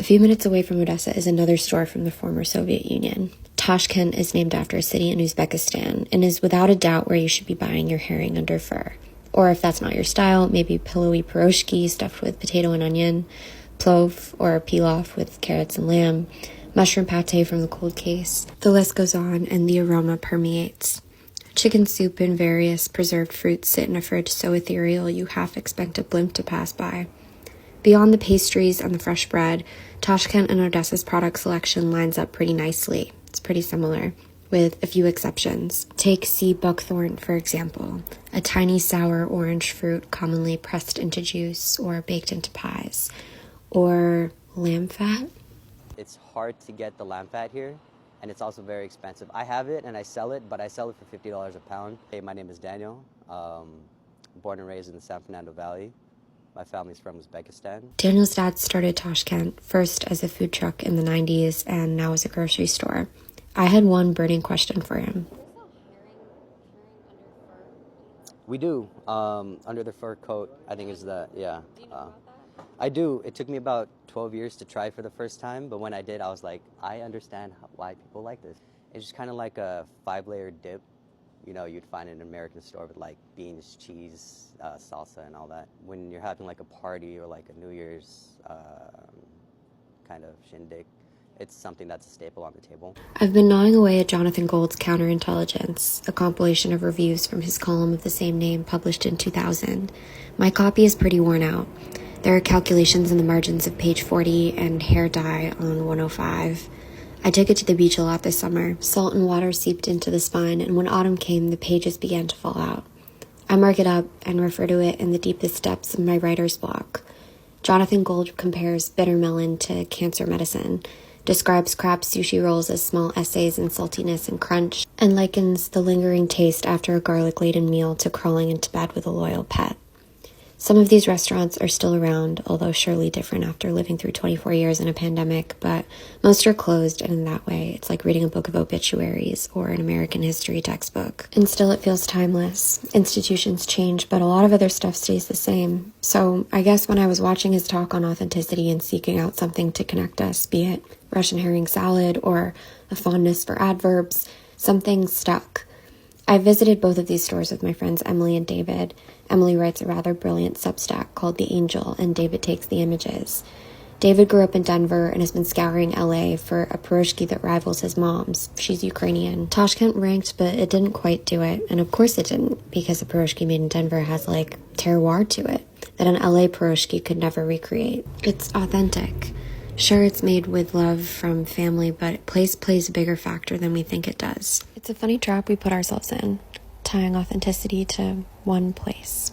few minutes away from Odessa is another store from the former Soviet Union. Tashkent is named after a city in Uzbekistan and is without a doubt where you should be buying your herring under fur. Or if that's not your style, maybe pillowy pierogi stuffed with potato and onion, plov or pilaf with carrots and lamb, mushroom pate from the cold case. The list goes on and the aroma permeates. Chicken soup and various preserved fruits sit in a fridge so ethereal you half expect a blimp to pass by. Beyond the pastries and the fresh bread, Tashkent and Odessa's product selection lines up pretty nicely. It's pretty similar, with a few exceptions. Take sea buckthorn, for example, a tiny sour orange fruit commonly pressed into juice or baked into pies. Or lamb fat. It's hard to get the lamb fat here, and it's also very expensive. I have it and I sell it, but I sell it for $50 a pound. Hey, my name is Daniel, born and raised in the San Fernando Valley. My family's from Uzbekistan. Daniel's dad started Tashkent first as a food truck in the 90s and now as a grocery store. I had one burning question for him. We do. Under the fur coat, I think is the, yeah. Do you know about that? I do. It took me about 12 years to try for the first time, but when I did, I was like, I understand why people like this. It's just kind of like a 5-layer dip. You know, you'd find in an American store with like beans, cheese, salsa, and all that. When you're having like a party or like a New Year's kind of shindig, it's something that's a staple on the table. I've been gnawing away at Jonathan Gold's Counterintelligence, a compilation of reviews from his column of the same name published in 2000. My copy is pretty worn out. There are calculations in the margins of page 40 and hair dye on 105. I took it to the beach a lot this summer. Salt and water seeped into the spine, and when autumn came, the pages began to fall out. I mark it up and refer to it in the deepest depths of my writer's block. Jonathan Gold compares bitter melon to cancer medicine, describes crab sushi rolls as small essays in saltiness and crunch, and likens the lingering taste after a garlic-laden meal to crawling into bed with a loyal pet. Some of these restaurants are still around, although surely different after living through 24 years in a pandemic, but most are closed, and in that way, it's like reading a book of obituaries or an American history textbook. And still it feels timeless. Institutions change, but a lot of other stuff stays the same. So I guess when I was watching his talk on authenticity and seeking out something to connect us, be it Russian herring salad or a fondness for adverbs, something stuck. I visited both of these stores with my friends Emily and David. Emily writes a rather brilliant Substack called The Angel, and David takes the images. David grew up in Denver and has been scouring LA for a pierogi that rivals his mom's. She's Ukrainian. Tashkent ranked, but it didn't quite do it. And of course it didn't, because a pierogi made in Denver has, like, terroir to it that an LA pierogi could never recreate. It's authentic. Sure, it's made with love from family, but place plays a bigger factor than we think it does. It's a funny trap we put ourselves in, tying authenticity to one place.